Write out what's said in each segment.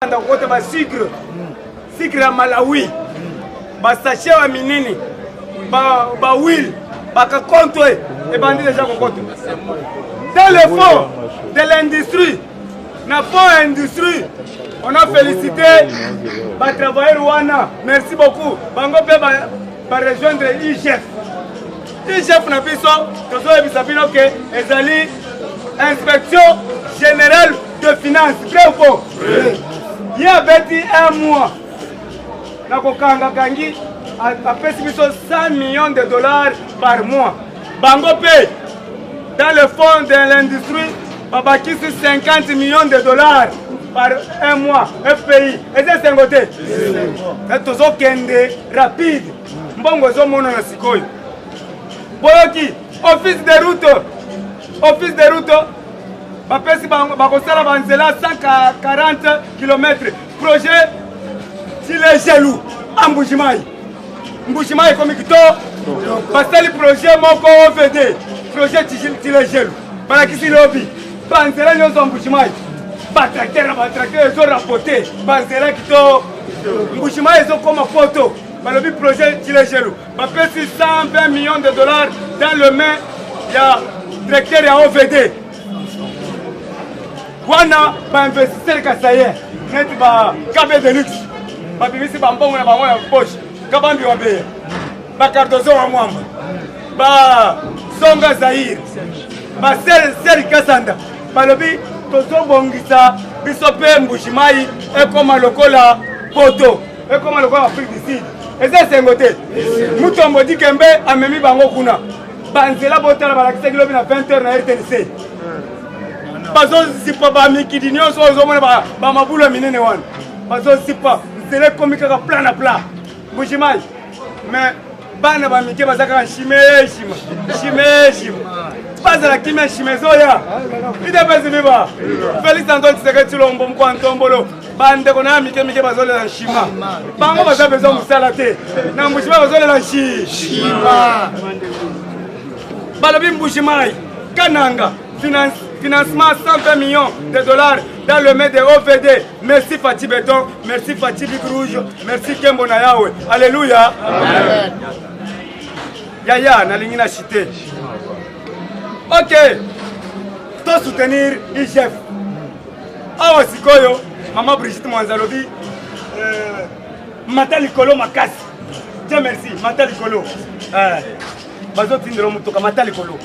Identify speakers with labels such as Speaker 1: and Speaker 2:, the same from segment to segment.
Speaker 1: Côté ba sucre ya Malawi ba sachet wa minini ba huile ba kakonto et bandi déjà kokoto dans le fond de l'industrie na fond industrie on a félicité ba travailleurs wana merci beaucoup bango pe ba rejoindre IGF na biso tozo ebisa bino ke ezali inspection générale de finances vrai ou faux? Il y a 21 mois, Kangi a fait 100 millions de dollars par mois. Bango paye dans le fond de l'industrie, Babaki sur 50 millions de dollars par un mois. FPI. Et c'est 5 côtés. C'est toujours kende rapide. Mbongo zo mono na sikoy. Boyoki, office de route. Bapesi bakosala banzela 140 km. Projet Tile Gelou Mbujimayi comme Kito. Basali projet moko OVD. Projet Tile Gelou. Balakisi lobby. Banzela nyozo Mbujimayi. Batracteur zo rapporté. Banzela Kito. Mbujimayi zo koma photo. Balobi projet Tile Gelou. Bapesi 120 millions de dollars dans le main ya directeur ya OVD. Wana ba investisseur kasaye net ba KB de luxe ba bimisi ba mbongo na bango na poche kabambi wa be ba cardozo wa mwamba ba songa Zaire ba seri kasanda balobi tozo bongisa biso pe Mbujimayi ekoma lokola poto ekoma lokola Afrique du Sud eza sengote mutombo dikembe amemi bango kuna banzela botala balakisa kilobi na 20h na RTNC bazo sipa ba mikidi nyonso ozomona ba mabula minene wana bazo sipa nzele komika ka plan na plan Mbujimayi mais bana ba mike bazaka shime baza la kimia shime zoya ide bezi biba Félix Antoine Tshisekedi Tshilombo mko antombolo bande kona mike bazo la shima bango baza bezo musala te na Mbujimayi bazo la shima balobi Mbujimayi kananga financement 120 millions de dollars dans le main de OVD. Merci Fatih Béton, merci Fatih Big Rouge, merci Kembo Nayawe. Alléluia. Amen. Yaya, nalingi na chité. Ok. Pour soutenir IGF. Awa sikoyo, Maman Brigitte Mwanzalobi, Mata Likolo Makasi. Dieu merci, Mata Likolo. Bazo tindro mutoka Mata Likolo.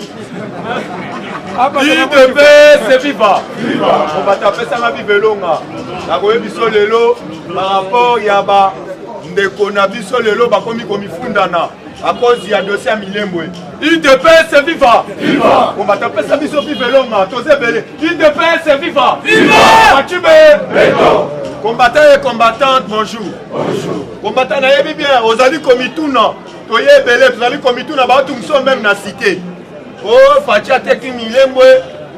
Speaker 2: IDP c'est viva. On va taper ça ma vive longa. La goye biso lelo par rapport yaba ndeko na biso lelo bakomi komi fundana à cause ya dossier Milembwe. IDP c'est viva. On va taper ça biso vive longa. Tose belé. IDP c'est viva. Fatube. Combattant et combattante bonjour. Combattant na yebi bien ozali komituna. Toye belé ozali komituna ba tout nous même na cité. Oh, Fatia teki Milembwe,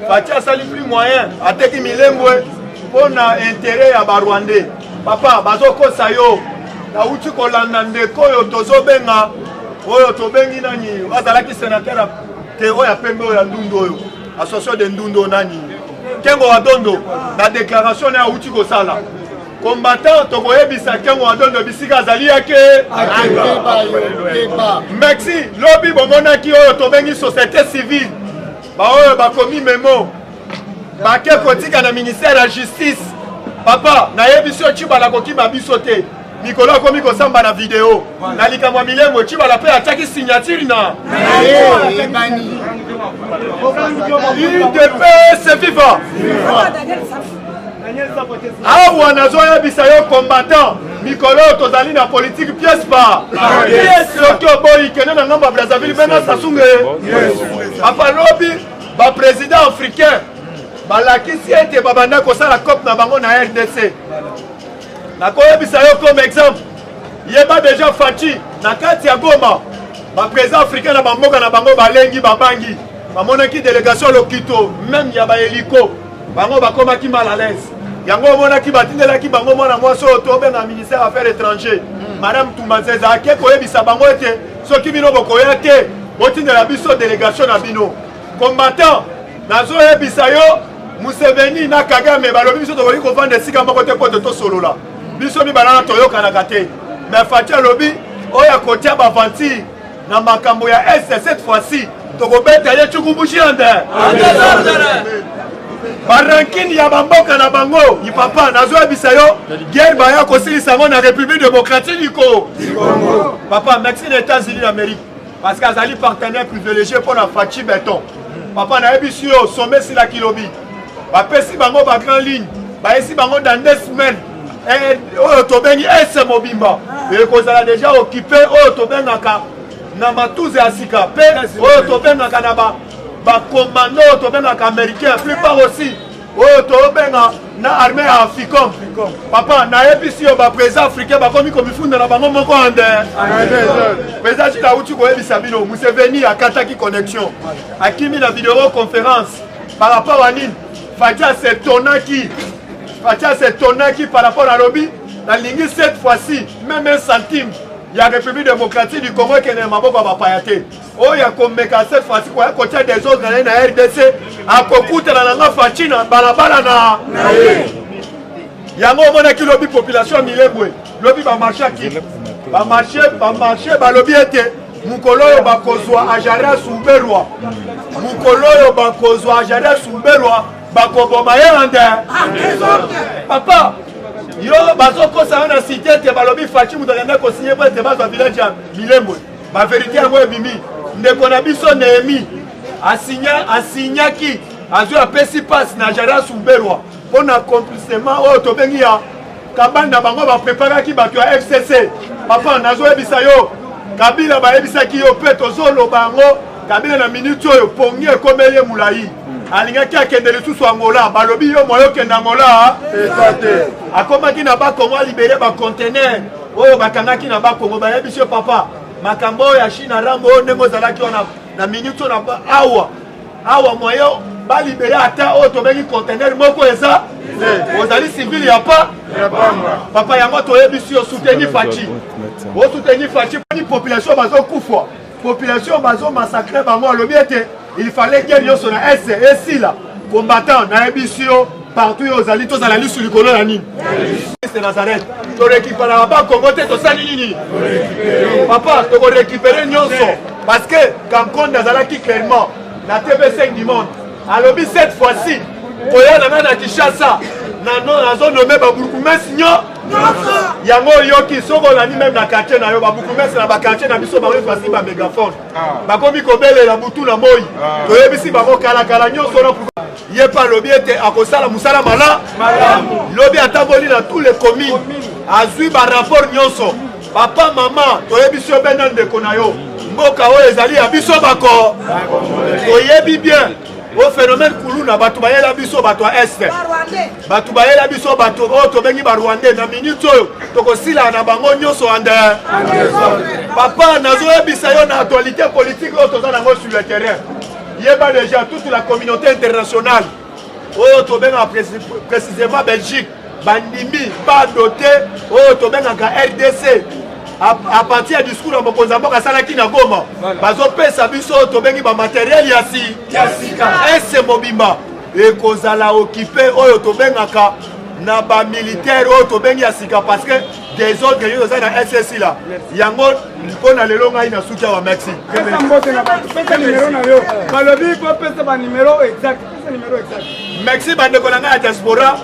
Speaker 2: Fatia sali plus moyen, a teki Milembwe, on a intérêt à Barwandais. Papa, bazoko sayo, na uti kolanda ndeko yo tozo benga, oyo tobengi nani, azalaki sénateur te oya pembe oya ndundo oyo, association de ndundo nani. Kengo Wadondo, la déclaration na uti ko sala. Combattant tokoyebisa Kengo Wadondo bisika azali yake merci lobby bomonaki oyo tobengi société civile ba oyo bakomi memo bake kotika na ministère la justice papa nayebiso Tshibala kokima biso te Nicolas komi kosamba na vidéo na likambo ya Milembwe Tshibala pe ataki signature na IDP c'est vivant. Awa nazoya bisa yo combattant Mikolo tozali na politique pièce par soki oboyi kene na ngamba Brazzaville bena sasunge apa lobi ba président africain balakisi ete babanda kosala COP na bango na RDC nakoyebisa yo comme exemple yeba déjà Fachi na kati ya Goma ba président africain na bamboka na bango balengi babangi bamonaki délégation Lokito même ya ba hélico bango bakomaki mal à l'aise yango monaki batindelaki bango mwana mwasi oyo tobenga ministère affaires étrangères madame Tumbanzeza ake koyebisa bango ete soki bino bokoya te botindela biso délégation na bino combattant nazoyebisa yo Museveni na Kagame balobi biso tokoki kovanda esika moko te po tosolola biso mibala na toyokanaka te mais Fatia lobi oyo akotia bavanti na makambo ya est cette fois-ci tokobeta ye Tshukubushe ande barankini ya bamboka na bango ipapa nazoyebisa yo guerre baya kosilisa yango na République démocratique du Congo. Papa merci les États-Unis d'Amérique parce qu'azali partenaire privilégié pour la Fachi Béton. Papa nayebisi yo sommet sila kilobi bapesi bango ba grand ligne baesi bango dans 2 semaines oyo tobengi ese mobimba ekozala déjà occupé oyo tobengaka na matuze ya sika mpe oyo tobengaka na bakomando oyo tobengaka américain plupart aussi oyo tobenga na armée ya Africom. Papa nayebisi yo baprésident africain bakomi komifunda na bango moko ande président jila auti koyebisa bino Museveni akataki connexion akimi na vidéo conférence par rapport à nini Fatia s'étonnaki par rapport à lobby na lingi cette fois-ci même 1 centime ya République démocratique du Congo qui est maboko ba payate o ya komeka cette fois-ci quoi côté des autres na RDC akokutela na Fatina balabala na yango mona ki lobby population milebwe lobby ba marché ki ba marché ba lobby ete mukolo yo bakozwa ajara sumberwa mukolo yo bakozwa ajara sumberwa bakoboma ye ande papa yo bazokosa na cité te balobi Fachi mutu akenda kosinye po ete bazwa village ya Milembwe baverité yango ebimi ndeko na biso Nehemi asinyaki azwi apesi pasi na jara sumberwa mpo na accomplissement oyo tobengi ya kabani na bango bapreparaki bato ya FCC. Papa nazoyebisa yo Kabila bayebisaki yo mpe tozoloba yango Kabila na minute oyo pongi ekomeli molai alingaki akende lisusu Angola balobi yo moyo kende Angola akomaki na bakongo alibere bacontener oyo bakangaki na bakongo bayebisi yo papa makambo ya Chine rambo oyo ndenge ozalaki wana na minute na awa moyo balibere ata oyo tobengi contener moko eza ozali civil ya pa papa yango toyebisi yo soutenir Fachi o soutenir Fachi ni population bazokufa population bazomassacre bango alobi ete il fallait guerre nyonso na ese esila combattant na yebisi yo partout yo ozali tozala lisu likolo ya nini Nazareth torécupérera ba Congo te tosali nini papa tokorécupérer nyonso parce que Kamkonde azalaki clairement na TV5 du monde alobi cette fois-ci koya na Kinshasa na zone nommé babukumesi yango yoki soko olandi même na quartier na yo babukumesi na bakartier na biso bango efasi ba mégaphone bakomi kobelela butu na moi toyebisi bango kalakala nyonso na ye pa lobi ete akosala musala malamu lobi atamboli na tous les communes azwi barapport nyonso papa mama toyebisi yo bena ndeko na yo mboka oyo ezali ya biso bako toyebi bien au phénomène kuluna batu bayela biso batu a est batu bayela biso batu o to bengi ba Rwandais na minute oyo tokosila na bango nyonso ande papa nazo yebisa yo na actualité politique o toza nango sur le terrain yeba déjà toute la communauté internationale o to benga précisément Belgique bandimi pas doté o to benga RDC à partir du discours de mokonzi mboka asalaki na Goma bazopesa biso tobengi ba matériel ya sika ese mobimba ekozala occupé oyo tobengaka na ba militaire oyo tobengi ya sika parce que des autres yo za na SSI la yango mpona lelo ngai na suki wa Merci
Speaker 1: pesa mbote na pesa numéro na yo balobi po pesa ba numéro exact pesa numéro exact
Speaker 2: Merci bandeko na ngai ya diaspora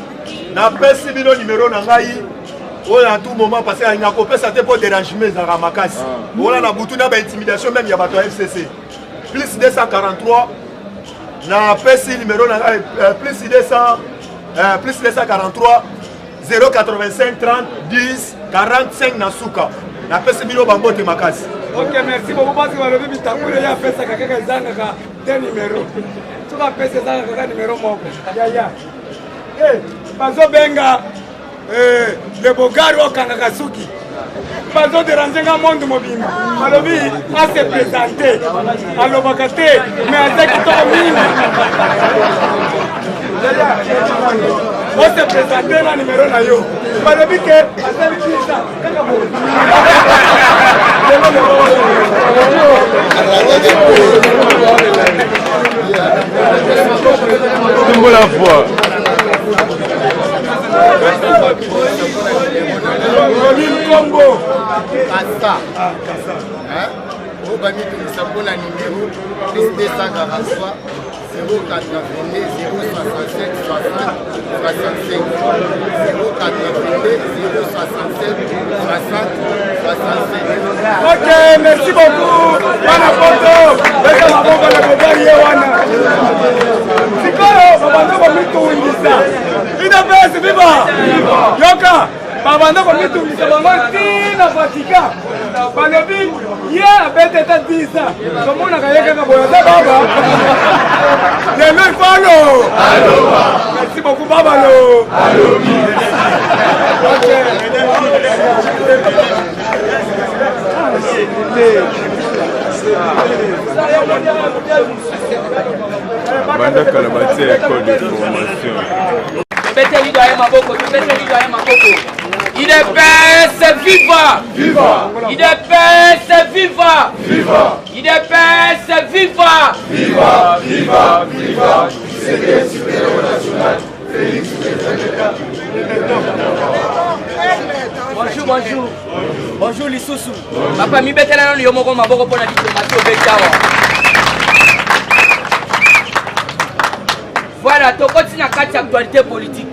Speaker 2: na pesi bino numéro na ngai à tout moment parce qu'il y a un copé pour déranger les Ramakasi. Voilà la boutou na intimidation même il y a bateau FCC. Plus 243 na PC numéro plus 243 085 30 10 45 na suka. Na PC bino bango te makasi.
Speaker 1: OK, merci beaucoup parce que le bébé tambour ya pesa kaka zanga ka numéro. Tu vas pesa zanga ka numéro moko. Ya. Bazo benga le Bogari au Kanakasuki. Pas de déranger un monde mobile. Alors, à se présenter à l'Obakate, mais à ce qui tombe. On se présenter dans le numéro na yo. Pas le but que à ce qui ça.
Speaker 2: Tumbo la foi.
Speaker 1: Congo.
Speaker 3: Kasa. Au Bami Tumisabo na numéro plus 243 082 067 60 65 082 067 60 65.
Speaker 1: Ok, merci beaucoup. Wana poto. Beka maboko na kobali ye wana. Sikoyo babanda ko mitungisa. Ida pesa viva. Yoka. Babanda ko mitungisa bango tina fatika. Balobi ye abete ta 10 ans. Komona kayeka ka boya za baba. Le mec falo. Allo. Merci beaucoup baba lo. Allo. Ok.
Speaker 2: Banda Kalabati école de formation.
Speaker 4: Il est pèse viva! Viva! Il est pèse viva! Viva! Il est pèse viva!
Speaker 2: Viva! Viva! Viva! C'est super national. Félix
Speaker 4: Bonjour, bonjour. Bonjour, Lissousou. Papa, mi betela na yo moko maboko pona diplomatie au Betawa. Voilà, tu continues à quatre actualités politiques.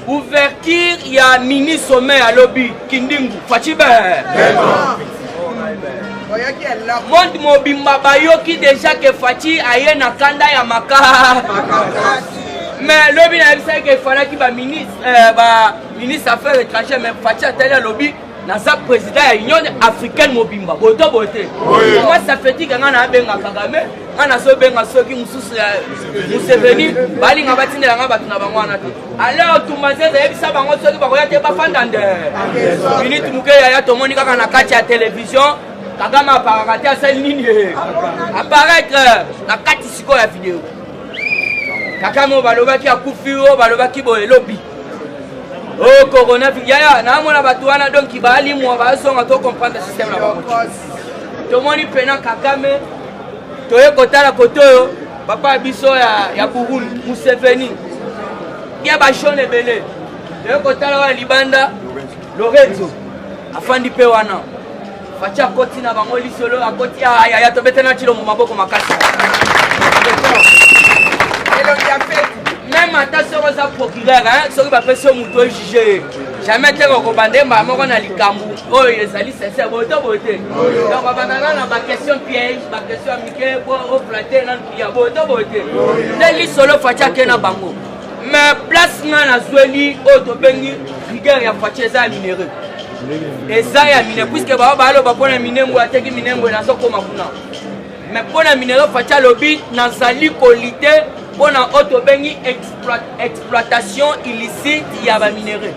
Speaker 4: Ouverture, il y a mini sommet à lobby. Kindingu, Fachibe. Monde mobimba bayoki déjà que Fachi aye na kanda ya maka. Mais lobby n'a pas que fallait qu'il va ministre affaires étrangères mais Fachi a tel lobby. Naza président de l'Union africaine mobimba. Boto boté. Moi ça fait dire qu'on a benga Kagame, on a so benga soki mususu Museveni, bali nga batindela nga batu na bango wana te. Alors tumaze ebisa bango soki bakoya te bafanda nde. Minute muke ya tomoni kaka na kati ya télévision, Kagame aparaka te asali nini apparaître na kati siko ya vidéo. Kagame balobaki akufi o balobaki boye lobby. Oh, coronavirus, yaya, na mona batuana donc ibali mo ba songa to comprendre le système là-bas. To moni pena Kagame, to ye kotala koto papa biso ya Burundi, Museveni. Ya ba shone belé. To ye kotala wa libanda Lorenzo. Afandi pe wana. Facha koti na bango lisolo akoti ya to betena chilo mo maboko makasi. Même attention aux procureurs, ceux qui va faire ce mouton jugé. Jamais été recommandé, mais moi on a l'icamou. Oh, les alliés, c'est beauté. Donc, on va dans ma question piège, ma question amicale pour flatter dans le client. Beauté. Les solo fatia kena bango. Mais place na Zweli, Otobengi, rigueur ya fatia za minéraux. Et ça ya minéraux, puisque baba lo bakona minéraux, ateki minéraux na soko makuna. Mais pour la minéraux fatia lobby, nazali qualité. Pour la Otobengi exploitation illicite, il y a des minéraux.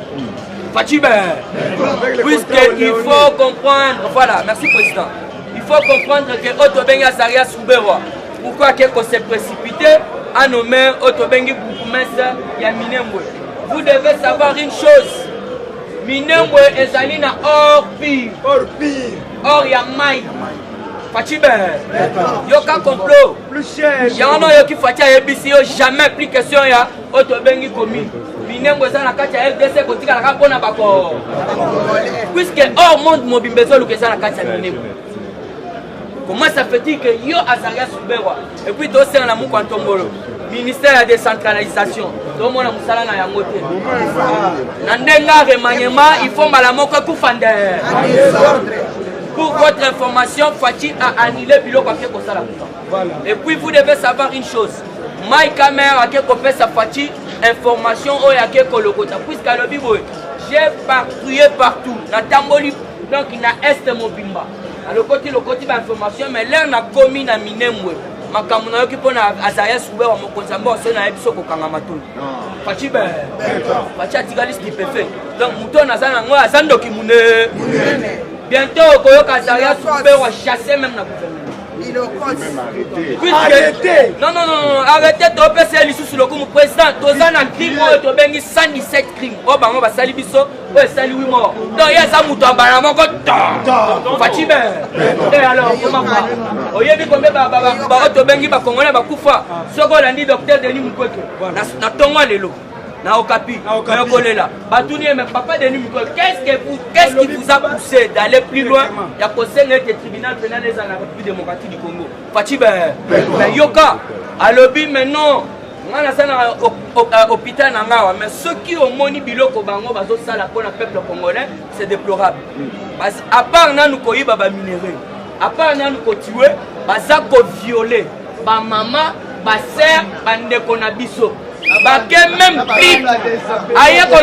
Speaker 4: Puisqu'il faut comprendre, voilà, merci président. Il faut comprendre que Otobengi Azaria Soubewa, pourquoi qu'on s'est précipité à nommer Otobengi Boukoumès et Minembwe. Vous devez savoir une chose. Minembwe est Zalina hors pire. Or, il y a maille. Fachibe, yoka complot.
Speaker 1: Plus cher.
Speaker 4: Yano yoki fatia ebisi yo jamais plus question ya Otobengi commune. Minengo za na kati ya FDC kotika na pona bako. Puisque hors monde mobimbezo lukeza na kati ya Minengo. Comment ça fait dire que yo Azaria Soubewa et puis dossier na muko Antombolo. Ministère de décentralisation. Donc mon musala na yango te. Na ndenga remaniement, il faut malamoko kufande. Pour votre information, Fachi a annulé le pilote papier comme ça. Et puis vous devez savoir une chose. Mike Kamer a fait sa Fachi information au Yake Kolokota. Puisqu'à le Bibo, j'ai patrouillé partout. Dans Tamboli, donc il y a Est Mobimba. À le côté d'information, mais là on a commis na Minembwe. Ma kamuna qui pona Azaria Soubewa wa mokonzamba so na ebiso ko kangamato. Fachi ben. Fachi atigali ce qu'il peut faire. Donc mouton azana ngo azando ki mune. Bientôt, Koyoka Azaria Soubewa chasser même la gouvernement.
Speaker 1: Arrêtez.
Speaker 4: Non, arrêtez de passer les sous le coup, président. Tozan a crime, tu as 117 crimes. Oh, bah, on va salir biso, ouais, salut, oui, mort. Donc, il y a ça, mouton, bah, là, mon côté. Fatime. Et alors, comment va? Oh, il y a des combien, bah, tu bengi, bah, congolais, bah, koufa. Ce qu'on a dit, docteur Denis Mukwege. Na tongo lelo. Na okapi. Na okolela. Batouni, mais papa Denis Mukwege, qu'est-ce qui vous a poussé d'aller plus loin? Il y a posé le tribunal pénal des République démocratique du Congo. Fatime. Mais Yoka, à lobby maintenant. On a hôpital Nangawa, mais ceux qui ont moni biloko bango bazo sala pour le peuple congolais, c'est déplorable. Parce à part nous koyi baba minéré, à part nous ko tuer, baza ko violer, ba maman, ba sœur, ba ndeko na biso. Ba ke même plus. Aya ko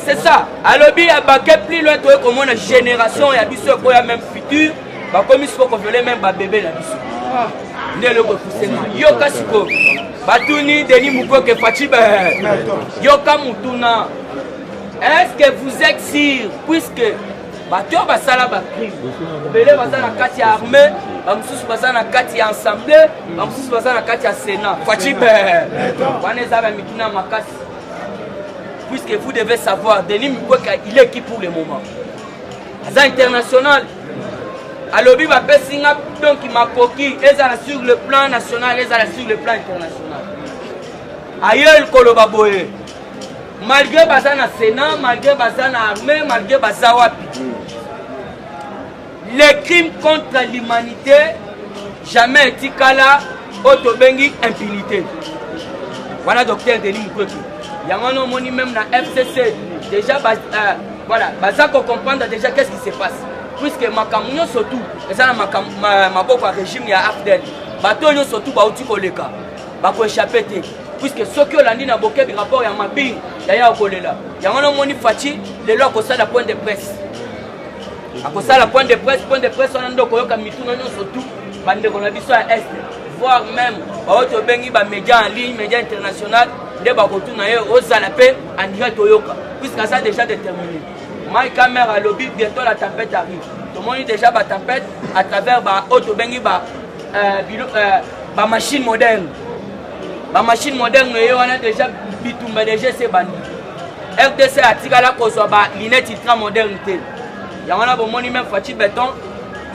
Speaker 4: c'est ça. À lobby ba ke plus loin to comme une génération ya biso ko ya même futur, ba comme il faut ko violer même ba bébé na biso. Ndelo ko poussema. Yoka siko. Batouni Denis Mukwege Fatibe. Yoka Mutuna. Est-ce que vous êtes sûr, puisque Bato Basala Bakri, Belé Basala Kati armée, Bamsous Basala Kati assemblée, Bamsous Basala Kati Sénat. Fatibe. Waneza Mikina Makas. Puisque vous devez savoir, Denis Mukwege, il est qui pour le moment? Aza international. Alobi va pesinga donc il m'a coquille sur le plan national et sur le plan international. Aïe koloba boye. Malgré bazana Sénat, malgré bazana armée, malgré bazawapi. Les crimes contre l'humanité jamais été kala autobengi impunité. Voilà docteur Denis Mukwege. Yangano moni même na FCC déjà voilà, bazako comprendre déjà qu'est-ce qui se passe. Puisque Makamouno surtout, et ça ma beaucoup régime ya Afdel, bateau surtout bauti koleka, bako échappé te. Puisque ceux qui ont l'andi na boké du rapport ya mabing, ya okolela. Ya ngano moni fachi, les lois ko ça la point de presse. Ako ça la point de presse on ando koyoka mituna nyo surtout, bande ko na biso à est, voire même baoto bengi ba média en ligne, média international, de bako tuna yo ozala pe en direct oyoka. Puisque ça déjà déterminé. Ma caméra lobby bientôt la tempête arrive. Tout le monde est déjà la tempête à travers ba auto bengi ba machine moderne. Ba machine moderne on a déjà bitumba déjà c'est bandi. RDC a tiré la cause ba lunette ultra modernité. Ya on a bon moni même Fati béton.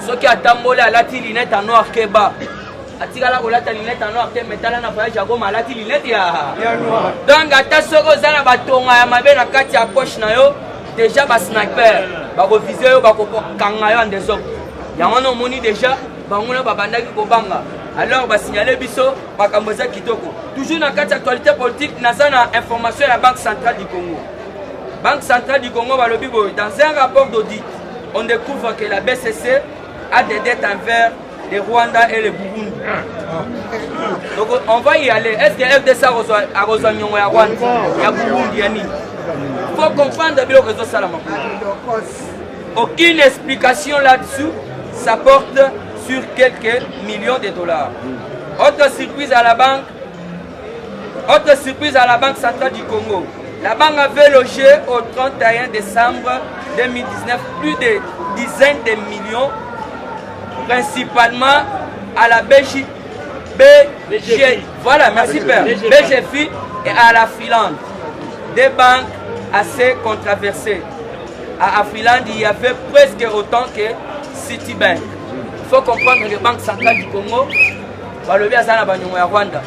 Speaker 4: Ceux qui attendent à la lunette en noir keba. A tiré la lunette en noir que métal na voyage go ma la lunette ya noir. Donc ata soko za na batonga ya mabe na kati ya poche na yo. Déjà bas sniper, bas reviser yo, bas kangayo en désordre. Yango no moni déjà, banguna babanda ki kobanga. Alors bas signaler biso, bas kamboza kitoko. Toujours dans quatre actualité politique, naza na information de la Banque centrale du Congo. Banque centrale du Congo balobi boy. Dans un rapport d'audit, on découvre que la BCC a des dettes envers le Rwanda et le Burundi. Donc on va y aller. Est-ce que FDC a rejoint Nyongo ya Rwanda, ya Burundi yani? Il faut comprendre le réseau Salama. Aucune explication là-dessous, ça porte sur quelques millions de dollars. Autre surprise à la banque centrale du Congo. La banque avait logé au 31 décembre 2019 plus de dizaines de millions, principalement à la BG, voilà, merci père, BGFI et à la Finlande. Des banques assez controversées. À Finlande, il y avait presque autant que Citibank. Il faut comprendre que les banques centrales du Congo, le bien ça na Rwanda.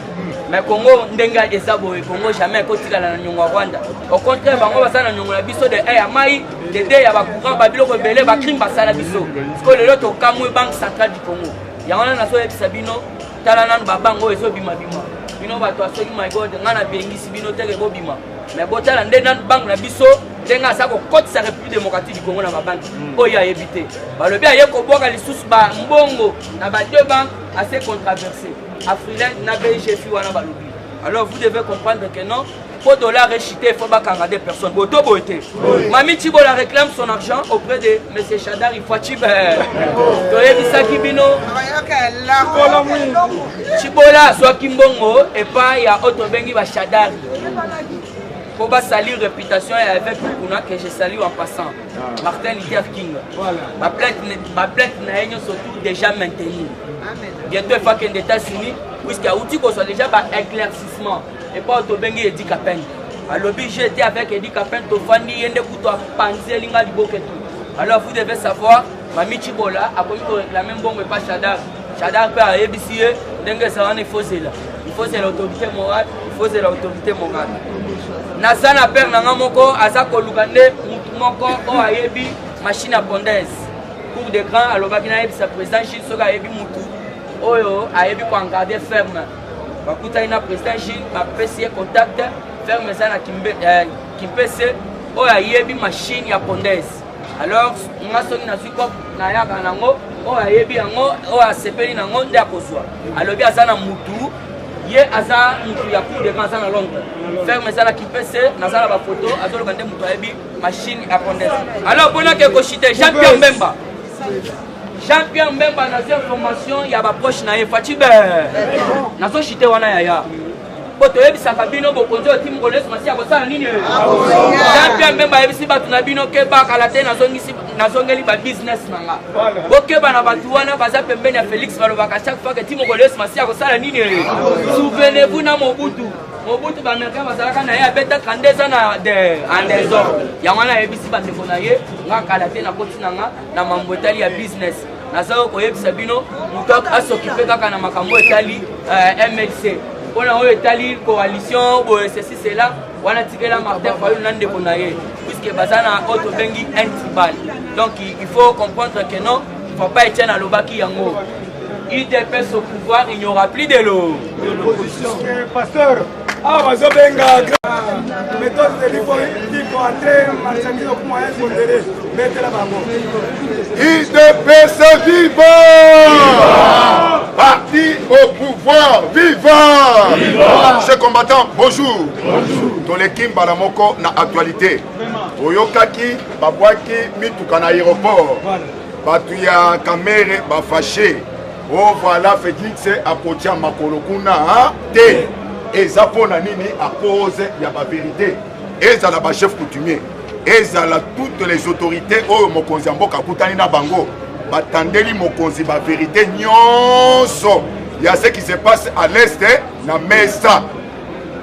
Speaker 4: Mais Congo ndenga ezabo et Congo jamais kotika na nyongo Rwanda. Au contraire, bango basana nyongo na biso de ya mai, de ya ba courant ba biloko belé ba crime basala biso. Parce que le loto kamwe banque centrale du Congo. Yango na so yebisa bino tala nanu ba bango ezo bima. Bino ba to asoki my god ngana bengisi bino teke bo bima. Mais botala nde nanu banque na biso denga sa ko kotisa République démocratique du Congo na ba banque. Oya éviter. Ba le bien yeko boka lisusu ba mbongo na ba deux banques assez controversées. Africain n'a pas GFI wana balobi. Alors vous devez comprendre que non, pour dollar réchité, il faut pas regarder personne. Boto boté. Mami Chibola réclame son argent auprès de M. Chadar Ifwachibe. Toyebi Sakibino. Chibola soit Kimbongo et pas il y a autre bengi ba Chadar. pour ba salir réputation et avec Kuna que je salue en passant. Martin Luther King. Voilà. Ma plainte n'a surtout déjà maintenue. Bientôt il faut qu'il y ait des États-Unis puisqu'il y a outil qu'on soit déjà par éclaircissement et pas autobengi Eddie Capen. Alors j'étais avec Eddie Capen, Tofani yende kuto a panzer linga liboketu. Alors vous devez savoir, Mami Chibola a commis réclamer bon mais pas Chadar. Chadar peut aller ici, dengue ça on est faussé là. Il faut c'est l'autorité morale, il faut c'est l'autorité morale. Nazana père nanga moko azako lukande mutu moko o ayebi machine à pondaise. Cours de grand alobaki na yebi sa président Chine soka ayebi mutu. Oyo ayebi ko engarder ferme. Bakuta ina président Chine ba PC contact ferme ça na Kimpese o ayebi machine ya pondaise. Alors nga songi na suko na yaka nango o ayebi yango o asepeli nango nda kozwa. Alobi azana mutu ye aza mutu ya cours de grand ça na Londres. Ferme ça na Kimpese na sala ba photo azolo kande mutu ayebi machine ya pondaise. Alors bona ke ko chite Jean-Pierre Mbemba. Jean-Pierre Mbemba na information ya ba proche na ye Fatibe. Na so chite wana yaya. Poto yebisaka bino bokonzi otimu koleso masi ya kosala nini Jean-Pierre Mbemba yebisi bato na bino keba kala te nazongeli ba business nanga bokeba na bato wana baza pembeni ya Félix balobaka chaque fois que timu koleso masi ya kosala nini souvenez-vous na Mobutu bamerika bazalaka na ye abeta 32 ans en désordre yango wana yebisi bandeko na ye nga kala te na koti nanga na mambo etali ya business naza koyebisa bino moto asokipe kaka na makambo etali MLC on a établi coalition ceci cela on a tiré la Martin Fayulu nande konaye puisque bazana auto bengi antibal donc il faut comprendre que non il faut pas être dans l'obaki yango IDPS au pouvoir il n'y aura plus de l'opposition
Speaker 1: pasteur ah bazo benga méthode de l'hypocrite pour entrer marchandise au moyen modéré mettre la bango
Speaker 2: IDPS vivant parti au pouvoir vivant chers combattants bonjour dans l'équipe balamoko na actualité oyokaki babwaki mituka na aéroport batu ya kamere bafâché oh voilà Félix apotia makolo kuna te eza pona nini à cause ya ba vérité ezala ba chef coutumier ezala toutes les autorités oyo mokonzi ya mboka kutani na bango batandeli mokonzi ba vérité nyonso ya ce qui se passe à l'est na mesa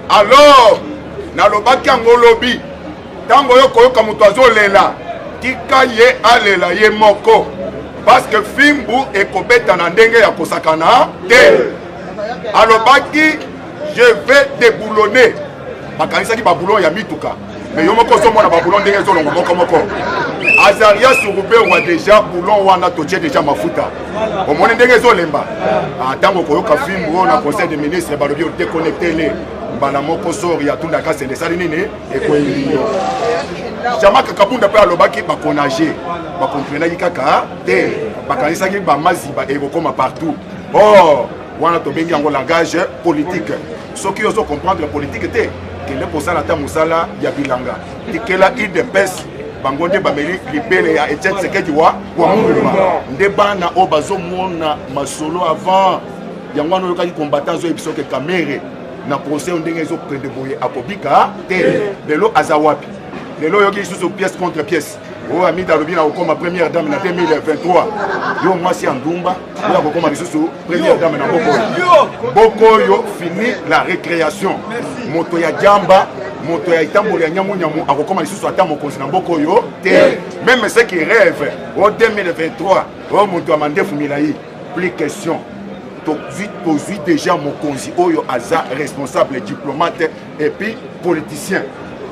Speaker 2: alors nalobaki yango lobi ntango oyo koyoka moto azolela tika ye alela ye moko parce que fimbu ekobeta na ndenge ya kosakana te alobaki je vais déboulonner bakanisaki baboulon ya mituka mais yo moko ozomona baboulon ndenge ezolonga moko Azaria Surube wa déjà boulon wana totie déjà mafuta omoni ndenge ezolemba ntango koyoka fimbu na conseil des ministres balobi odéconnecté le mbala moko sori atundaka sende esali nini ekoyeliyo Jamaka Kabunda pe alobaki bakonage bakomprenaki kaka te bakanisaki bamaziba ekokoma partout or wana tobengi yango langage politique soki ozo comprendre politique te kele posala ta musala ya bilanga tikela IDPS bango nde bameli libele ya Etienne Tshisekedi wa Mulumba nde bana o bazomona masolo avant yango wana oyokaki combattant zo ebiso ke kamere na procès ndenge ezo prendre boye akobika te lelo azawapi lelo yoki sous pièce contre pièce o amida lobi na okoma première dame na 2023 yo mwasi andumba ya kokoma lisusu première dame na boko yo fini la récréation moto ya jamba moto ya itambo ya nyamu akokoma lisusu ata mokonzi na boko yo te même ceux qui rêvent au 2023 o moto ya mandefu milai plus question tozwi déjà mokonzi oyo aza responsable diplomate et puis politicien.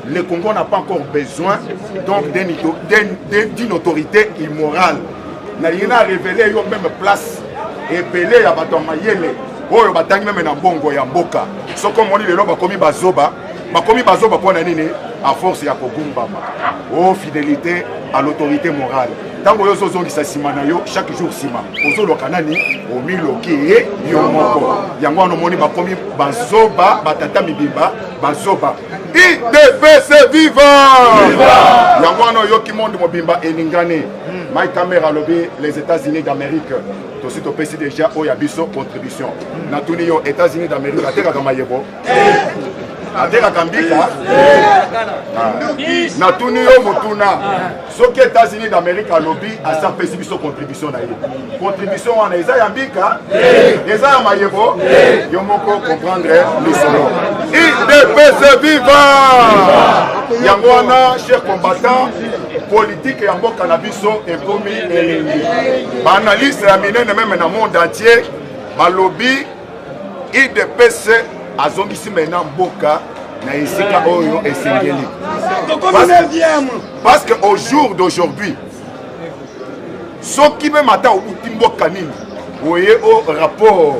Speaker 2: Le Congo n'a pas encore besoin donc d'une autorité immorale. Il a révélé yo même place et belé ya bato mayele oyo batangi même na mbongo ya mboka. So comme on dit le bakomi bazoba pona nini à force ya kogumbama. Oh fidélité à l'autorité morale. Tango yo zozongisa sima na yo chaque jour sima. Ozoloka nani omiloki ye yo moko. Yango ono moni bakomi bazoba batata mibimba bazoba. IDPS vivant! Yango ono yo ki monde mobimba eningane. My caméra lobby les États-Unis d'Amérique. Aussi to pesi déjà oya biso contribution. Na tuni yo États-Unis d'Amérique ateka kama yebo.
Speaker 5: atekaka mbika natuni yo motuna soki États-Unis d'Amérique alobi asapesi biso contribution na ye contribution wana eza ya mbika eza ya mayebo yo moko comprendre lisolo IDPS viva yango wana cher combattant politique ya mboka na biso ekomi elengi baanalyste ya minene meme na monde entier balobi IDPS azongisi mena mboka na esika oyo esengeli parce que au jour d'aujourd'hui soki meme ata outi mboka nini oye au rapport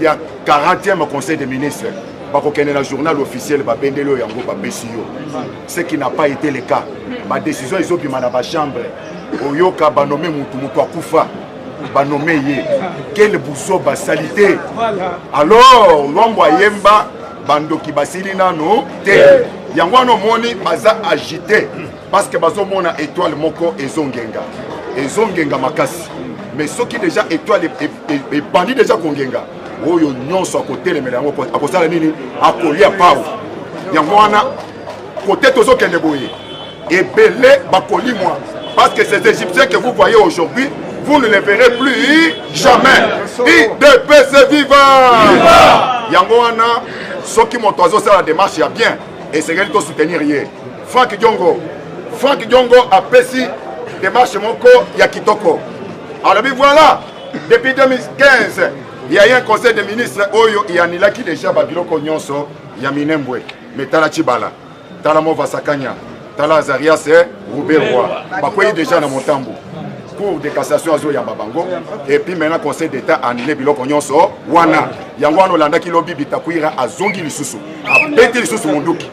Speaker 5: ya 40e conseil des ministres bakokende na journal officiel babendeli oyo yango bapesi yo ce qui n'a pas été le cas badécision ezobima na bachambre oyoka banome mutu akufa banome ye quel buso basalité alors lombo ayemba bandoki basili nano te yango wana omoni baza agité parce que bazomona étoile moko ezongenga makasi mais soki déjà étoile ebandi déjà kongenga oyo nyonso akotelemela yango akosala nini akolia pao yango wana kote tozokende boye ebele bakolimwa parce que ces Égyptiens que vous voyez aujourd'hui vous ne les verrez plus jamais. IDPS viva yango wana soki moto azosala la démarche ya bien esengeli to soutenir ye Franck Diongo apesi démarche moko ya kitoko alobi voilà depuis 2015 il y a eu un conseil des ministres oyo yanilaki déjà babiloko nyonso ya minembwe metala Chibala tala Mova Sakanya tala Azarias Rouberoi bakoyi déjà na Motambo cour de cassation azo ya babango et puis maintenant conseil d'état annulé biloko nyonso wana yango wana olanda kilobi bitakwira azongi lisusu abeti lisusu munduki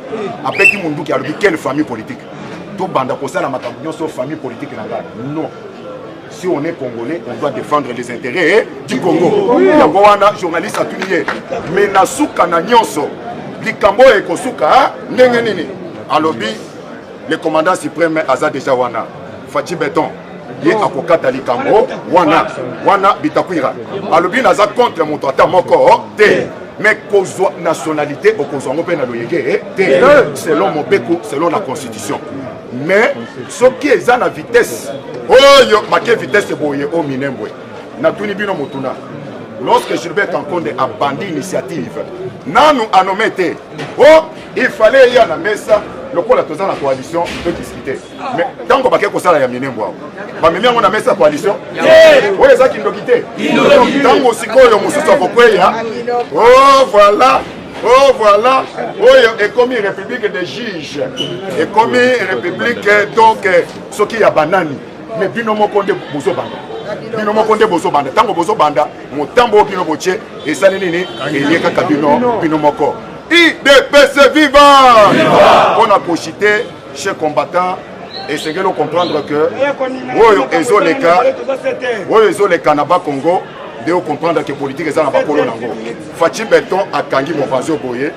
Speaker 5: alobi quelle famille politique to banda kosala makambo nyonso famille politique na ngai non. Si on est congolais, on doit défendre les intérêts du Congo. Yango wana journaliste atuniye mais nasuka na nyonso likambo ekosuka ndenge nini alobi le commandant suprême aza déjà wana Fachi Beton ye akokata likambo wana bitakwira alobi naza contre moto ata moko te mais kozwa nationalité okozwa ngo pe na loyege te selon Mobeko selon la constitution mais soki eza na vitesse oyo make vitesse boye o minembwe natuni bino motuna lorsque Gilbert Kankonde a bandi initiative nanu anome te il fallait y a na mesa lokola toza na coalition de discuter mais tango bake kosala ya minembwe bamemi yango na mesa coalition oyo ezaki ndoki te tango sikoyo mosusu akokweya voilà, oyo ekomi république des juges, ekomi république donc soki ya banani, mais bino moko nde bozobanda, tango bozobanda, motambo bino boche, esali nini, eyeka bino moko. IDPS viva! On a profité chez combattants, essayez de comprendre que oyo ezoleka na ba Congo. De comprendre que politique est dans la polo nango. Fachi Beton a kangi mon pasio boye.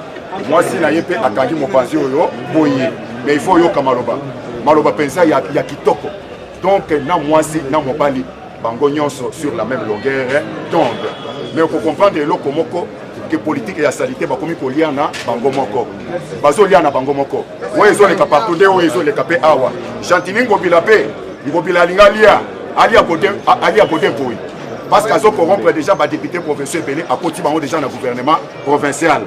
Speaker 5: Moi si na yepe a kangi mon pasio yo boye. Mais il faut yo kamaloba. Maloba pensa ya kitoko. Donc na moi si na mobali bango nyonso sur la même longueur d'onde. Mais pour comprendre le komoko que politique et la salité ba komi koliana bango moko. Bazo liana bango moko. Oyezo le kapartout de oyezo le kapé awa. Chantini ngobila pe, ngobila lingalia ali a côté boye. Parce qu'ils ont corrompu déjà les députés provinciaux à côté déjà dans le gouvernement provincial.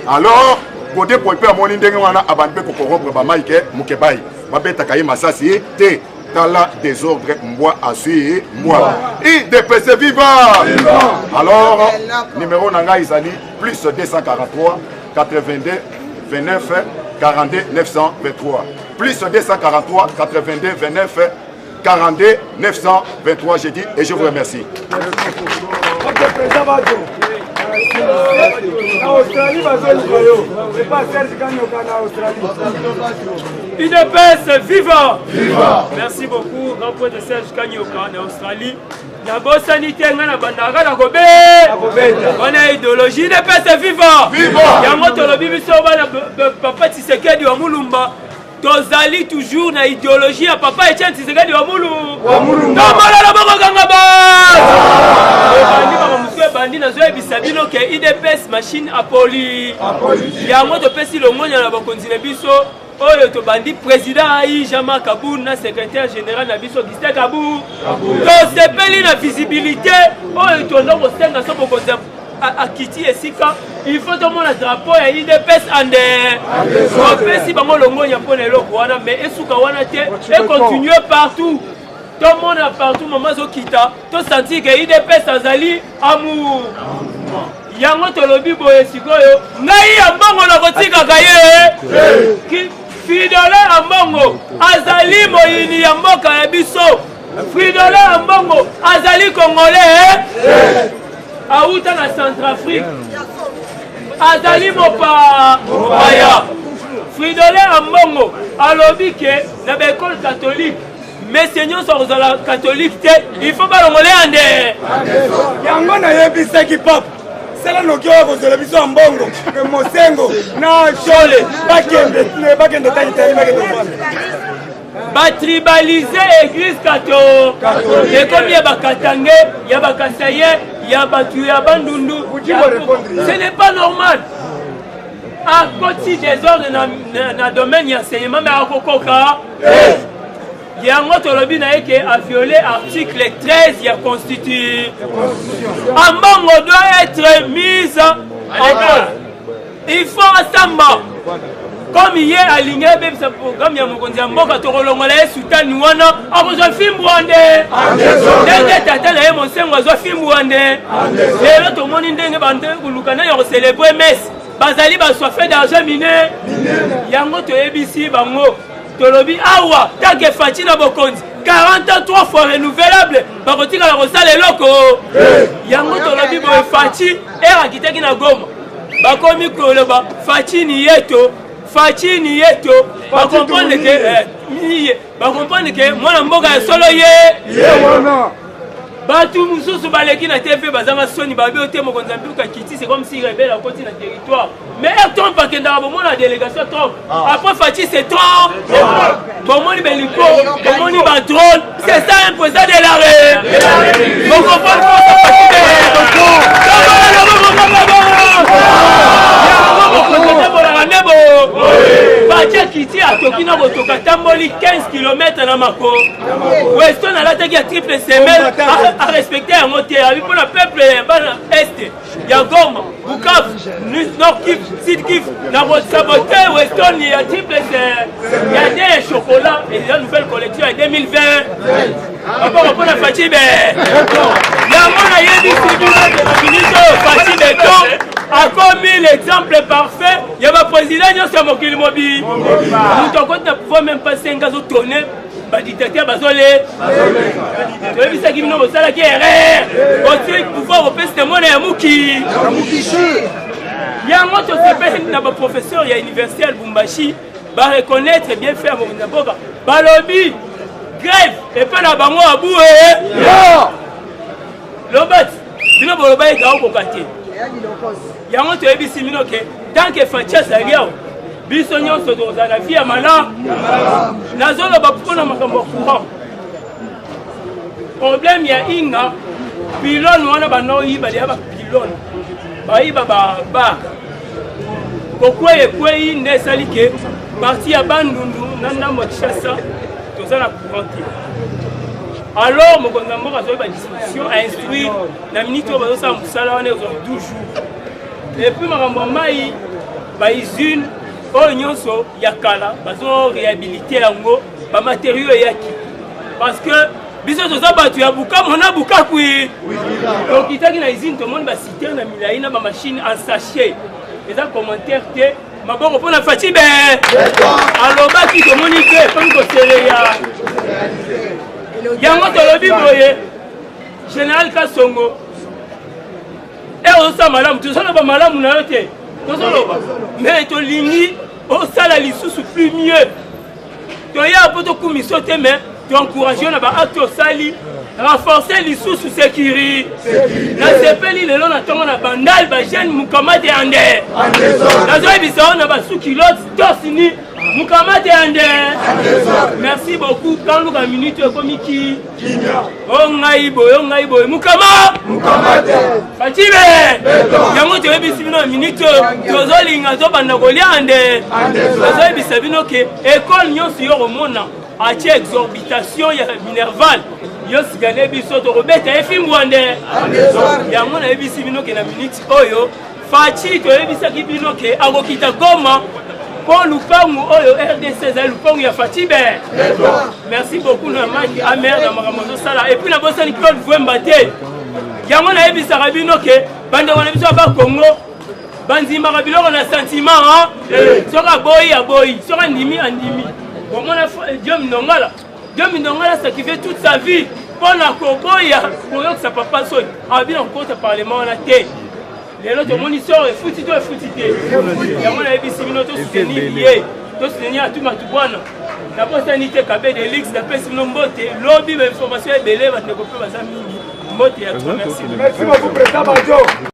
Speaker 5: Alors, pour des pour à mon indé, on a abandonné pour corrompre Bamaïke, Moukebaï. Ma bête a caillé ma sassi, té, tala désordre, moi à suivre, moi. IDPS viva! Alors, numéro Nanga Isali, plus 243, 82, 29, 42, 923. Plus 243, 82, 29, 42 923, j'ai dit, et je vous remercie.
Speaker 6: IDPS viva! Merci beaucoup, grand point de Serge Kanyoka en Australie. D'abord, sanitaire, on a bandara na kobe. On a idéologie. IDPS viva! Yamoto le bibiso papa Tshisekedi wa Mulumba. Tozali toujours na idéologie à papa Etienne Tshisekedi wa Mulumba. Kamala la boko kangaba. ebandi nazoyebisa bino ke idps machine apoli yango topesi longonya na bakonzi na biso oyo tobandi président ai Jean-Marc Kabou na secrétaire général na biso Gisté Kabou tosepeli na visibilité oyo tondo kosenga so bokonzi akiti esika il faut tomona drapeau ya idps ande opesi bango longonya mpona eloko wana mais esuka wana te et continuer partout tout le monde partout maman zokita to sentir que idps azali amour yango tolobi boye sikoyo ngai ya mbongo na kotikaka ye Fridolin ya mbongo azali moyini ya mboka ya biso Fridolin ya mbongo azali congolais auta na Centrafrique azali mopaya Fridolin ya mbongo alobi ke na baekole catholique mais seigneur sorozala catholique te il faut balongole ande
Speaker 1: yango nayebisaki papa sala noki oyo kozela biso ya mbongo mosengo na shole bakende taitali bakende
Speaker 6: batribalize église catholique ekomi ya bakatange ya bakasaye ya batu ya bandundu ce n'est pas normal akoti désordre na domaine ya enseignement mais akokoka yango tolobi na ye ke a violé article 13 ya constitution ambongo doit être mise en cause il faut asamba comme ye alingi ebebisa programme ya mokonzi ya mboka tokolongola ye sultani wana akozwa fimbu nde ndenge tata na ye mosengo azwa fimbu nde lelo tomoni ndenge bande koluka na ya kocelebre mese bazali baswafe d'argent mine yango toyebisi bango tolobi awa tanke faci na bokonzi 43 fois renouvelable bakotikala kosala eloko yango tolobi boye faci erakitaki na Goma bakomi koloba faci ni yeto bakomprendre ke mwana mboka ya solo ye batu mususu baleki na TV bazanga soni babi ote mokonzi mbuka kiti c'est comme si rebelle akoti na territoire mais Trump akendaka bomona délégation Trump après Fachi c'est Trump bomoni beliko bomoni ba drone c'est ça un président de la République vous comprenez Fachi kiti atoki na botoka tamboli 15 km na mako Weston alataki ya triple semelle a respecter un moté avec pour le peuple est ya Goma Bukavu Nord Kivu Sud Kivu na saboter Weston ya triple il y a des chocolats et la nouvelle collection en 2020 après pour la Fachi be la mona yebi ministre Fachi Beton a commis l'exemple parfait il y a le président Nyonso Mokili Mobi nous ne pouvons même pas 5 gaz au tonner baditateur bazole toyebisaki bino bosalaki erreur otiki pouvoir opesi temona ya muki yango tosepeli na baprofesseur ya université ya Lubumbashi bareconnaître bien fait ya mokonzi ya mboka balobi grève epai na bango abue lobati bino boloba eka okoka te yango toyebisi bino ke tant que Fachi azali awa biso nyonso tozala na vie ya malamu nazoloba mpona makambo ya courant problème ya inga pilone wana banaoyiba deya bapilone bayiba babar kokwei ekwei nde esali ke parti ya bandundu na ndambo kishasa toza na courant te alors mokonzi ya mboka azoyeba disposition a instruire na minute oyo bazosala mosala wana ezwa 12 jours et puis makambo ya mai bausine oyo nyonso ya kala bazo réhabiliter yango bamaterio eyaki parce que biso toza bato ya bukavu na bukavu okitaki na usine tomoni basiter na milai na bamachine en sachet eza commentaire te maboko mpo na Fachi be alobaki tomoni te eponi koseleya yango tolobi boye général Kasongo ozosala malamu tozoloba malamu na yo te tozoloba mais tolingi osala lisusu plus mieux toya po tokumiso te mais toencourage na baacte osali renforcer lisusu sécurité nasepeli lelo na ntongo na bandali bajeune mukamate ya nde nazoyebisa o na basuki lot tosini mukamate ya nde merci beaucoup. Quand nous avons une minute, comme qui on a ibo, Mukama, Fatime, Yango te ebisi bino minute, tozolinga to banda koliande, tozo ebisa bino ke école nyonso yo romona, atie exorbitation ya Minerval, yo sigane biso to robeta efimbwande. Yango na ebisi bino ke na minute oyo, Fati to ebisa ki bino ke akokita Goma. Pour Lupangu, RDC, Lupangu, ya Fatibe. Merci beaucoup, Namaki, Amer, Namaramozo Sala. Et puis, la bosse, qui peut vous mbatter. Yamon a ébi Sarabino, que Bande, on a vu ça à Congo. Bandi Marabilo, on a sentiment, hein. Sera boy à boy, sera Ndimi. Bon, on a fait Dieu Mindongala. Dieu Mindongala, ça qui fait toute sa vie. Pour la Koboya, pour que ça ne pas sonner. Ah, bien, on compte parlement, on a été. Les autres moniteurs et foutito et foutité. Il y a mon avis si nous tous soutenir lié, tous soutenir à tout matouana. La possibilité qu'avec des lix, la personne non botte, lobby, information et belé, va te couper ma famille. Merci beaucoup, président Bajo.